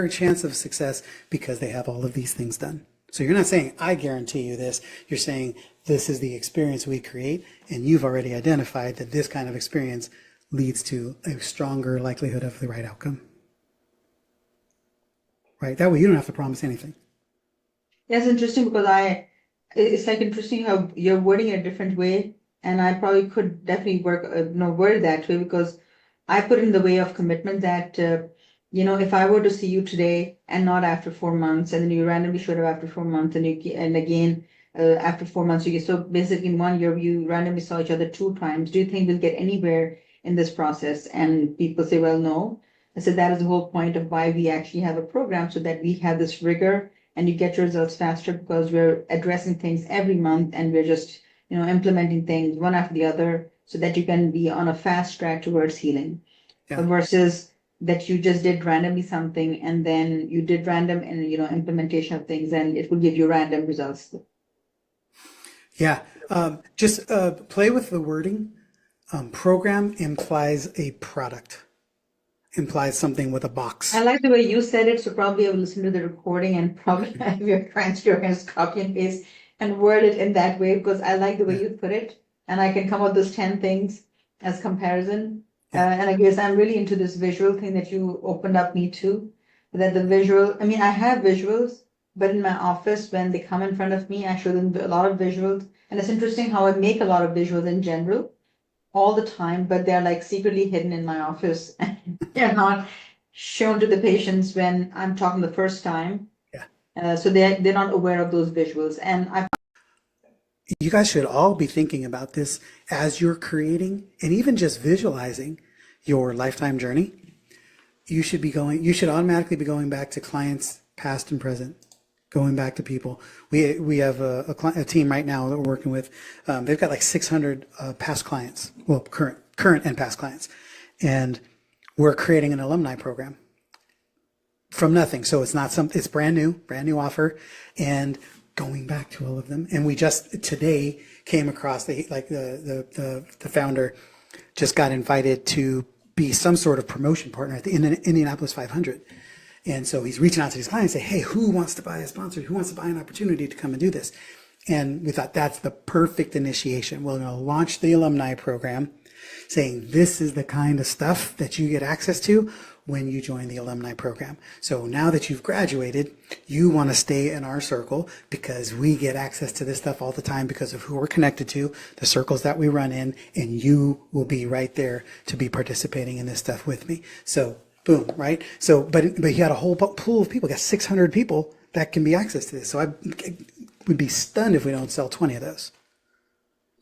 chance of success because they have all of these things done. So you're not saying, I guarantee you this. You're saying, this is the experience we create, and you've already identified that this kind of experience leads to a stronger likelihood of the right outcome. Right? That way you don't have to promise anything. Yeah, it's interesting because it's like interesting how you're wording it a different way, and I probably could definitely word that way because I put in the way of commitment that, if I were to see you today and not after 4 months, and then you randomly showed up after 4 months, and again, after 4 months, so basically in 1 year, you randomly saw each other 2 times. Do you think we'll get anywhere in this process? And people say, well, no. I said, that is the whole point of why we actually have a program, so that we have this rigor and you get your results faster because we're addressing things every month and we're just, implementing things one after the other so that you can be on a fast track towards healing. Yeah. Versus that you just did randomly something and then you did random and, implementation of things and it will give you random results. Yeah, just play with the wording. Program implies a product. implies something with a box. I like the way you said it, so probably I will listen to the recording and probably have your transcript copy and paste and word it in that way, because I like the way you put it, and I can come up with those 10 things as comparison. And I guess I'm really into this visual thing that you opened up me to, that the visual, I mean, I have visuals, but in my office, when they come in front of me, I show them a lot of visuals. And it's interesting how I make a lot of visuals in general all the time, but they're like secretly hidden in my office and they're not shown to the patients when I'm talking the first time. Yeah. So they're not aware of those visuals. And you guys should all be thinking about this as you're creating and even just visualizing your lifetime journey. You should automatically be going back to clients, past and present, going back to people. We have a team right now that we're working with. They've got like 600 past clients, well, current and past clients. And we're creating an alumni program from nothing. So it's brand new offer, and going back to all of them. And we just today came across the founder just got invited to be some sort of promotion partner at the Indianapolis 500. And so he's reaching out to his clients and say, hey, who wants to buy a sponsor? Who wants to buy an opportunity to come and do this? And we thought that's the perfect initiation. We're going to launch the alumni program, saying this is the kind of stuff that you get access to when you join the alumni program. So now that you've graduated, you want to stay in our circle because we get access to this stuff all the time because of who we're connected to, the circles that we run in, and you will be right there to be participating in this stuff with me. So boom, right? So, but he had a whole pool of people, got 600 people that can be access to this. So I would be stunned if we don't sell 20 of those,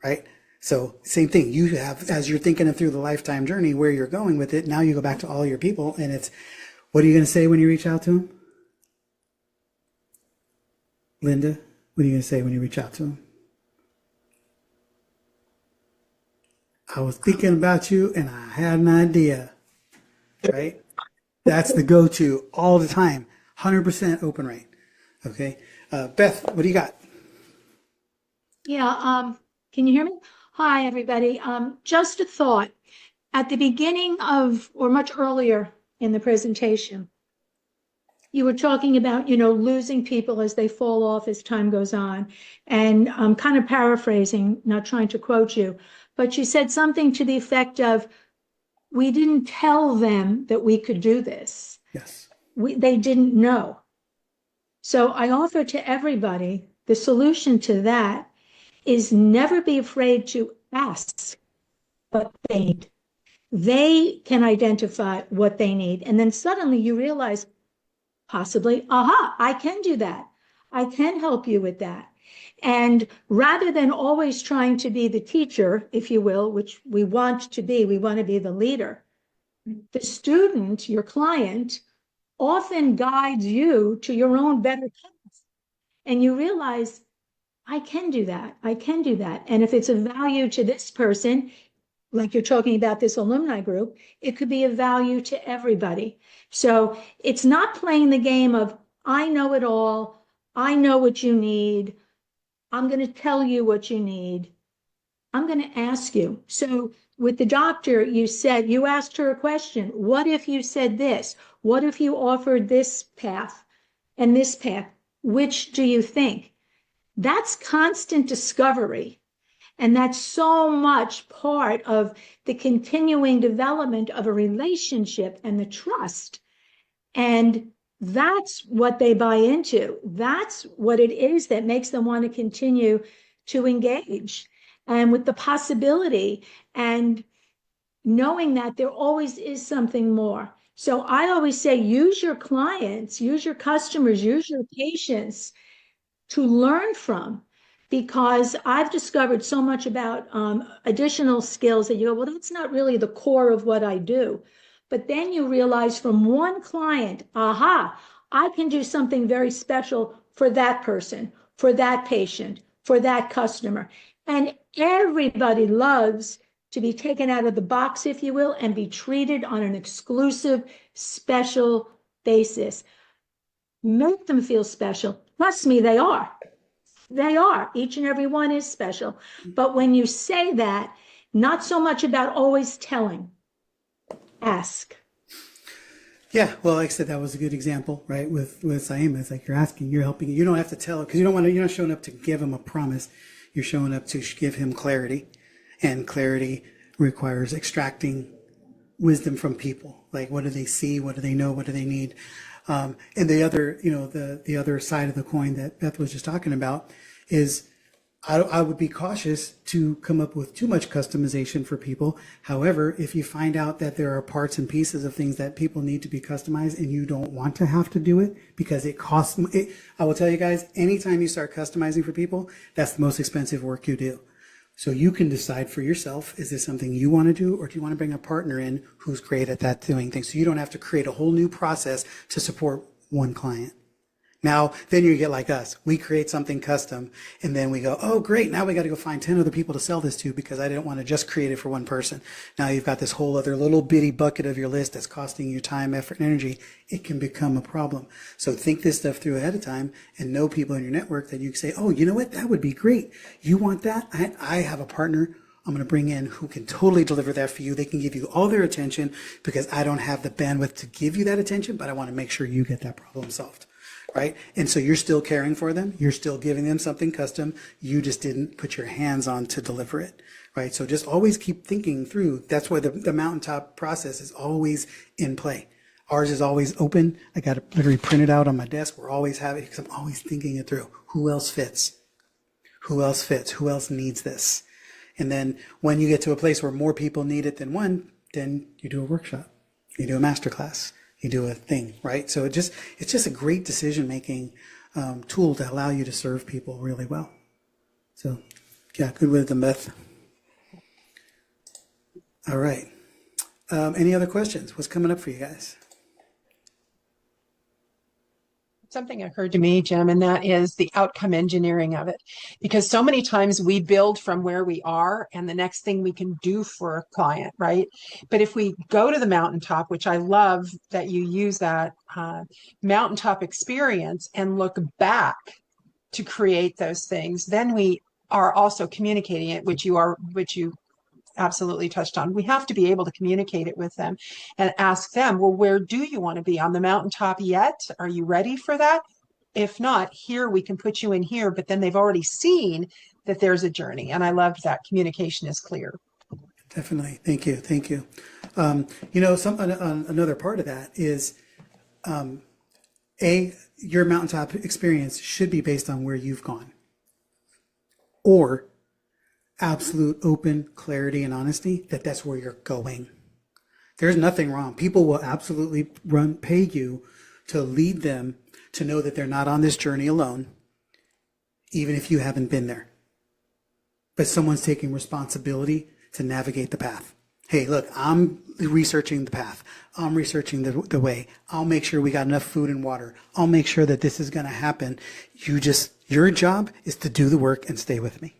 right? So same thing, you have, as you're thinking through the lifetime journey, where you're going with it, now you go back to all your people and it's, what are you going to say when you reach out to them? Linda, what are you going to say when you reach out to them? I was thinking about you and I had an idea, right? That's the go-to all the time, 100% open rate. Okay. Beth, what do you got? Yeah. Can you hear me? Hi, everybody. Just a thought. At the beginning of, or much earlier in the presentation, you were talking about, losing people as they fall off as time goes on. And I'm kind of paraphrasing, not trying to quote you, but you said something to the effect of, we didn't tell them that we could do this. Yes. They didn't know. So I offer to everybody the solution to that is never be afraid to ask what they need. They can identify what they need. And then suddenly you realize, possibly, aha, I can do that. I can help you with that. And rather than always trying to be the teacher, if you will, which we want to be the leader, the student, your client, often guides you to your own better path. And you realize, I can do that. I can do that. And if it's a value to this person, like you're talking about this alumni group, it could be a value to everybody. So it's not playing the game of, I know it all. I know what you need. I'm going to tell you what you need. I'm going to ask you. So with the doctor, you asked her a question. What if you said this? What if you offered this path and this path? Which do you think? That's constant discovery. And that's so much part of the continuing development of a relationship and the trust. And that's what they buy into. That's what it is that makes them want to continue to engage. And with the possibility and knowing that there always is something more. So I always say, use your clients, use your customers, use your patients to learn from, because I've discovered so much about additional skills that you go, well, that's not really the core of what I do. But then you realize from one client, aha, I can do something very special for that person, for that patient, for that customer. And everybody loves to be taken out of the box, if you will, and be treated on an exclusive, special basis. Make them feel special. Trust me, they are. They are. Each and every one is special. But when you say that, not so much about always telling, ask. Yeah, well, like I said, that was a good example, right? With 𝗬𝗵𝗲, it's like you're helping. You don't have to tell, because you're not showing up to give him a promise. You're showing up to give him clarity, and clarity requires extracting wisdom from people. Like, what do they see? What do they know? What do they need? And the other, the other side of the coin that Beth was just talking about is, I would be cautious to come up with too much customization for people. However, if you find out that there are parts and pieces of things that people need to be customized and you don't want to have to do it because it costs, I will tell you guys, anytime you start customizing for people, that's the most expensive work you do. So you can decide for yourself, is this something you want to do, or do you want to bring a partner in who's great at that doing things? So you don't have to create a whole new process to support one client. Now, then you get like us. We create something custom, and then we go, oh, great, now we got to go find 10 other people to sell this to because I didn't want to just create it for one person. Now you've got this whole other little bitty bucket of your list that's costing you time, effort, and energy. It can become a problem. So think this stuff through ahead of time and know people in your network that you can say, oh, you know what, that would be great. You want that? I have a partner I'm going to bring in who can totally deliver that for you. They can give you all their attention because I don't have the bandwidth to give you that attention, but I want to make sure you get that problem solved. Right? And so you're still caring for them. You're still giving them something custom. You just didn't put your hands on to deliver it. Right? So just always keep thinking through. That's why the mountaintop process is always in play. Ours is always open. I got it literally printed out on my desk. We're always having it because I'm always thinking it through. Who else fits? Who else fits? Who else needs this? And then when you get to a place where more people need it than one, then you do a workshop. You do a masterclass. You do a thing, right? So it's just a great decision-making tool to allow you to serve people really well. So, yeah, good wisdom, Beth. All right. Any other questions? What's coming up for you guys? Something occurred to me, Jim, and that is the outcome engineering of it. Because so many times we build from where we are and the next thing we can do for a client, right? But if we go to the mountaintop, which I love that you use that mountaintop experience and look back to create those things, then we are also communicating it, which you absolutely touched on. We have to be able to communicate it with them and ask them, well, where do you want to be? On the mountaintop yet? Are you ready for that? If not, here, we can put you in here, but then they've already seen that there's a journey. And I loved that communication is clear. Definitely. Thank you. Thank you. Another part of that is, your mountaintop experience should be based on where you've gone, or absolute open clarity and honesty that's where you're going. There's nothing wrong. People will absolutely pay you to lead them to know that they're not on this journey alone, even if you haven't been there. But someone's taking responsibility to navigate the path. Hey, look, I'm researching the path. I'm researching the way. I'll make sure we got enough food and water. I'll make sure that this is going to happen. Your job is to do the work and stay with me.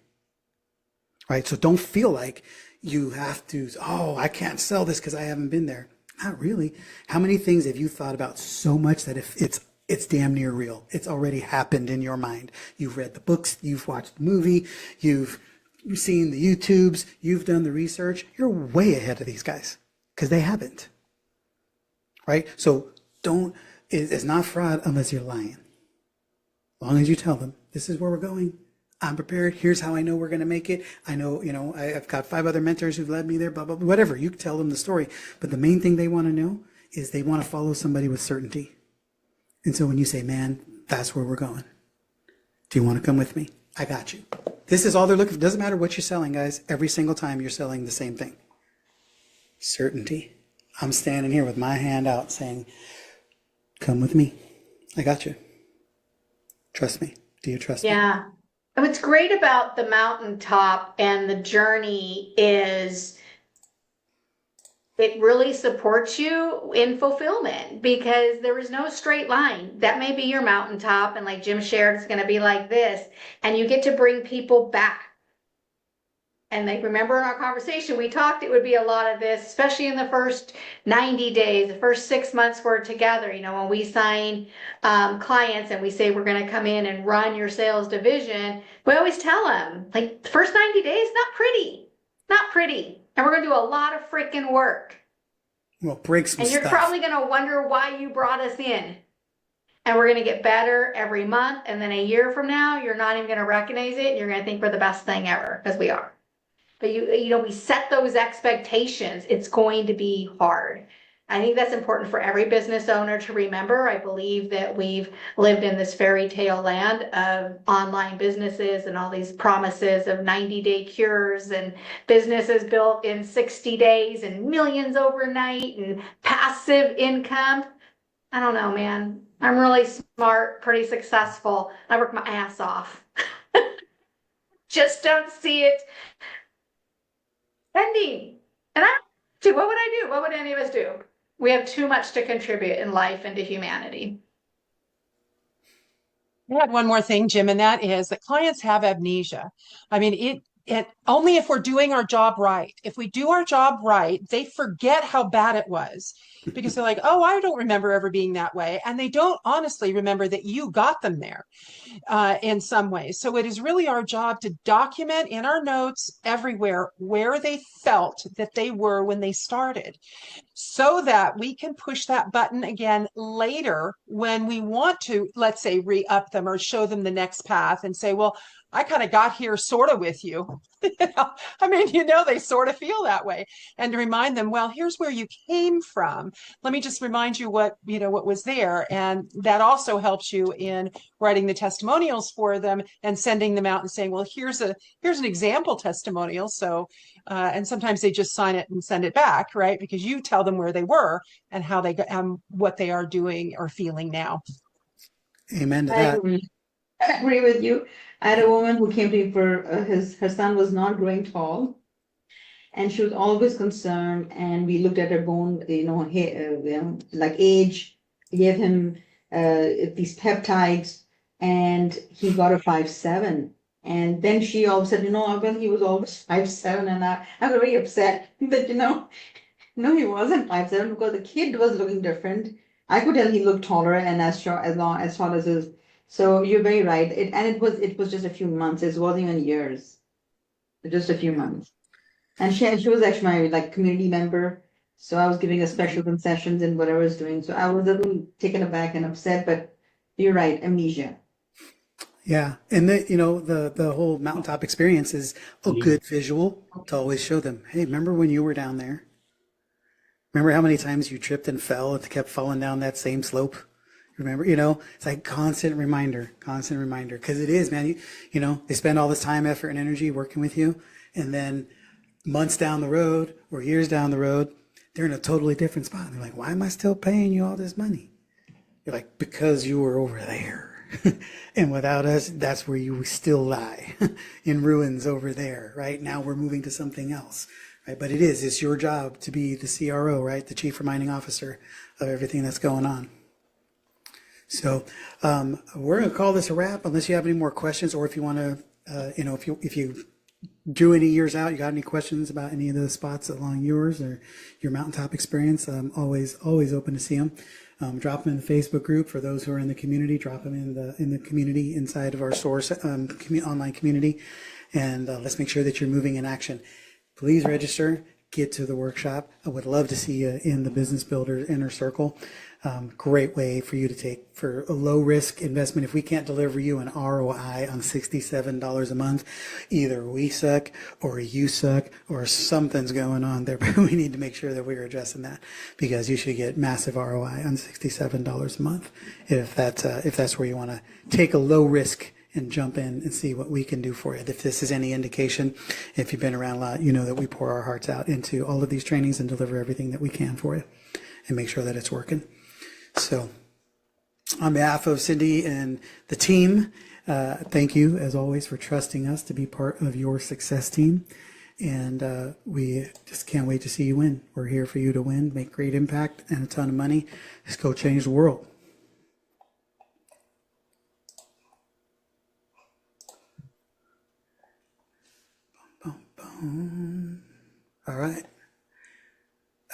Right? So don't feel like you have to, oh, I can't sell this because I haven't been there. Not really. How many things have you thought about so much that if it's damn near real? It's already happened in your mind. You've read the books, you've watched the movie, you've seen the YouTubes, you've done the research. You're way ahead of these guys because they haven't. Right? So it's not fraud unless you're lying. As long as you tell them, this is where we're going. I'm prepared. Here's how I know we're going to make it. I know, I've got 5 other mentors who've led me there, blah, blah, blah, whatever. You can tell them the story. But the main thing they want to know is they want to follow somebody with certainty. And so when you say, man, that's where we're going. Do you want to come with me? I got you. This is all they're looking for. It doesn't matter what you're selling, guys. Every single time you're selling the same thing. Certainty. I'm standing here with my hand out saying, come with me. I got you. Trust me. Do you trust me? Yeah. What's great about the mountaintop and the journey is it really supports you in fulfillment because there is no straight line. That may be your mountaintop, and like Jim shared, it's going to be like this, and you get to bring people back. And like, remember in our conversation, we talked, it would be a lot of this, especially in the first 90 days, the first 6 months we're together. When we sign clients and we say we're going to come in and run your sales division, we always tell them, like, the first 90 days, not pretty. And we're going to do a lot of freaking work. We'll break some And you're stuff. probably going to wonder why you brought us in. And we're going to get better every month. And then a year from now, you're not even going to recognize it. And you're going to think we're the best thing ever, because we are. But you know, we set those expectations. It's going to be hard. I think that's important for every business owner to remember. I believe that we've lived in this fairy tale land of online businesses and all these promises of 90-day cures and businesses built in 60 days and millions overnight and passive income. I don't know, man. I'm really smart, pretty successful. I work my ass off. Just don't see it ending. And what would I do? What would any of us do? We have too much to contribute in life and to humanity. I had one more thing, Jim, and that is that clients have amnesia. I mean, it only if we're doing our job right. If we do our job right, they forget how bad it was, because they're like, oh, I don't remember ever being that way. And they don't honestly remember that you got them there in some ways. So it is really our job to document in our notes everywhere where they felt that they were when they started, so that we can push that button again later when we want to, let's say, re-up them or show them the next path and say, well, I kind of got here sort of with you. I mean, they sort of feel that way. And to remind them, well, here's where you came from. Let me just remind you what was there. And that also helps you in writing the testimonials for them and sending them out and saying, well, here's an example testimonial. So, and sometimes they just sign it and send it back, right? Because you tell them where they were and how they got, what they are doing or feeling now. Amen to that. I agree with you. I had a woman who came to me for her son was not growing tall, and she was always concerned. And we looked at her bone, like age. We gave him these peptides, and he got a 5'7". And then she all said, well, he was always 5'7", and I got very upset that no, he wasn't 5'7", because the kid was looking different. I could tell he looked taller and as tall as his. So you're very right. It was just a few months. It wasn't even years. Just a few months. And she was actually my community member. So I was giving her special concessions and whatever I was doing. So I was a little taken aback and upset, but you're right, amnesia. Yeah. And the whole mountaintop experience is a good visual to always show them, hey, remember when you were down there? Remember how many times you tripped and fell and kept falling down that same slope? Remember, it's like constant reminder, because it is, man, they spend all this time, effort, and energy working with you. And then months down the road or years down the road, they're in a totally different spot. They're like, why am I still paying you all this money? You're like, because you were over there. And without us, that's where you still lie in ruins over there, right? Now we're moving to something else, right? But it's your job to be the CRO, right? The Chief Reminding Officer of everything that's going on. So we're going to call this a wrap, unless you have any more questions, or if you want to, if you drew any years out, you got any questions about any of those spots along yours or your mountaintop experience, always open to see them. Drop them in the Facebook group. For those who are in the community, drop them in the community inside of our source online community, and let's make sure that you're moving in action. Please register. Get to the workshop. I would love to see you in the Business Builder Inner Circle. Great way for you to take for a low risk investment. If we can't deliver you an ROI on $67 a month, either we suck or you suck or something's going on there. But we need to make sure that we're addressing that, because you should get massive ROI on $67 a month if that's where you want to take a low risk and jump in and see what we can do for you. If this is any indication, if you've been around a lot, you know that we pour our hearts out into all of these trainings and deliver everything that we can for you and make sure that it's working. So on behalf of Cindy and the team, thank you as always for trusting us to be part of your success team. And we just can't wait to see you win. We're here for you to win, make great impact and a ton of money. Just go change the world. All right.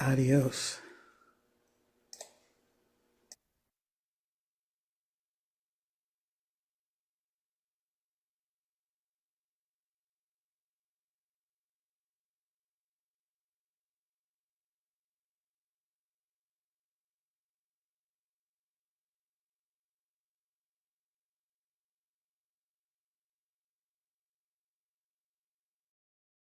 Adios.